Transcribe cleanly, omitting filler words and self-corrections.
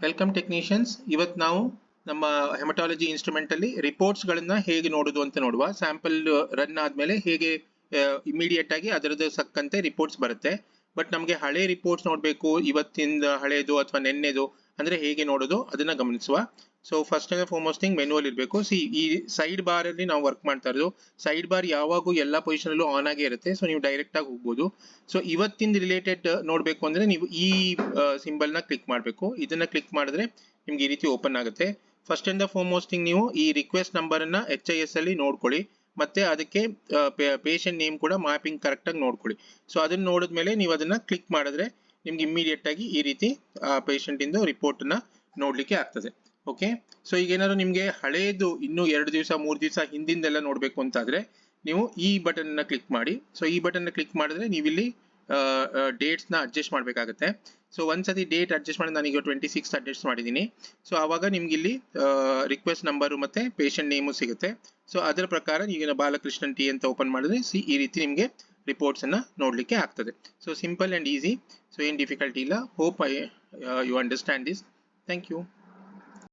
Welcome technicians. ಇವತ್ತು ನಾವು ನಮ್ಮ ಹೆಮಟಾಲಜಿ ಇನ್ಸ್ಟ್ರೂಮೆಂಟ್ ಅಲ್ಲಿ ರಿಪೋರ್ಟ್ಸ್ ಗಳನ್ನ ಹೇಗೆ ನೋಡುದು ಅಂತ ನೋಡುವ. ಸ್ಯಾಂಪಲ್ ರನ್ ಆದ್ಮೇಲೆ ಹೇಗೆ ಇಮಿಡಿಯೇಟ್ ಆಗಿ ಅದರದ್ದು ಸಕ್ಕಂತೆ ರಿಪೋರ್ಟ್ಸ್ ಬರುತ್ತೆ. ಬಟ್ ನಮಗೆ ಹಳೆ ರಿಪೋರ್ಟ್ಸ್ ನೋಡಬೇಕು, ಇವತ್ತಿಂದ ಹಳೇದು ಅಥವಾ ನೆನ್ನೆದು ಅಂದ್ರೆ ಹೇಗೆ ನೋಡೋದು ಅದನ್ನ ಗಮನಿಸುವ. So first and foremost thing ಮೆನುವಲ್ ಇರಬೇಕು. ಈ ಸೈಡ್ ಬಾರ್ ಅಲ್ಲಿ ನಾವು ವರ್ಕ್ ಮಾಡ್ತಾ ಇರೋದು. ಸೈಡ್ ಬಾರ್ ಯಾವಾಗೂ ಎಲ್ಲಾ ಪೊಸಿಷನ್ ಅಲ್ಲೂ ಆನ್ ಆಗೇ ಇರುತ್ತೆ. ಸೊ ನೀವು ಡೈರೆಕ್ಟ್ ಆಗಿ ಹೋಗ್ಬೋದು. ಸೊ ಇವತ್ತಿಂದ ರಿಲೇಟೆಡ್ ನೋಡ್ಬೇಕು ಅಂದ್ರೆ ನೀವು ಈ ಸಿಂಬಲ್ ನ ಕ್ಲಿಕ್ ಮಾಡಬೇಕು. ಇದನ್ನ ಕ್ಲಿಕ್ ಮಾಡಿದ್ರೆ ನಿಮ್ಗೆ ಈ ರೀತಿ ಓಪನ್ ಆಗುತ್ತೆ. ಫಸ್ಟ್ ಅಂಡ್ ಫಾರ್ಮೋಸ್ಟ್ ಥಿಂಗ್ ನೀವು ಈ ರಿಕ್ವೆಸ್ಟ್ ನಂಬರ್ ಅನ್ನ HIS ಅಲ್ಲಿ ನೋಡ್ಕೊಳ್ಳಿ. ಮತ್ತೆ ಅದಕ್ಕೆ ಪೇಷಂಟ್ ನೇಮ್ ಕೂಡ ಮ್ಯಾಪಿಂಗ್ ಕರೆಕ್ಟ್ ಆಗಿ ನೋಡ್ಕೊಳ್ಳಿ. ಸೊ ಅದನ್ನ ನೋಡಿದ್ಮೇಲೆ ನೀವು ಅದನ್ನ ಕ್ಲಿಕ್ ಮಾಡಿದ್ರೆ ನಿಮ್ಗೆ ಇಮಿಡಿಯೇಟ್ ಆಗಿ ಈ ರೀತಿ ಪೇಷಂಟ್ ಇಂದು ರಿಪೋರ್ಟ್ ನ ನೋಡ್ಲಿಕ್ಕೆ ಆಗ್ತದೆ. ಓಕೆ, ಸೊ ಈಗ ಏನಾದ್ರು ನಿಮ್ಗೆ ಹಳೇದು ಇನ್ನೂ 2 ದಿವಸ 3 ದಿವಸ ಹಿಂದಿಂದೆಲ್ಲ ನೋಡ್ಬೇಕು ಅಂತಾದ್ರೆ ನೀವು ಈ ಬಟನ್ ನ ಕ್ಲಿಕ್ ಮಾಡಿ. ಸೊ ಈ ಬಟನ್ ನ ಕ್ಲಿಕ್ ಮಾಡಿದ್ರೆ ನೀವು ಇಲ್ಲಿ ಡೇಟ್ಸ್ ನ ಅಡ್ಜಸ್ಟ್ ಮಾಡ್ಬೇಕಾಗತ್ತೆ. ಸೊ ಒಂದ್ಸತಿ ಡೇಟ್ ಅಡ್ಜಸ್ಟ್ ಮಾಡಿ ನಾನೀಗ 26 ಅಡ್ಜಸ್ಟ್ ಮಾಡಿದ್ದೀನಿ. ಸೊ ಆವಾಗ ನಿಮ್ಗೆ ಇಲ್ಲಿ ರಿಕ್ವೆಸ್ಟ್ ನಂಬರು ಮತ್ತೆ ಪೇಷಂಟ್ ನೇಮು ಸಿಗುತ್ತೆ. ಸೊ ಅದರ ಪ್ರಕಾರ ಈಗ ಬಾಲಕೃಷ್ಣನ್ ಟಿ ಅಂತ ಓಪನ್ ಮಾಡಿದ್ರೆ ಈ ರೀತಿ ನಿಮ್ಗೆ ರಿಪೋರ್ಟ್ಸ್ ಅನ್ನ ನೋಡ್ಲಿಕ್ಕೆ ಆಗ್ತದೆ. So simple and easy. So ಏನ್ ಡಿಫಿಕಲ್ಟಿ ಇಲ್ಲ. Hope you understand this. Thank you.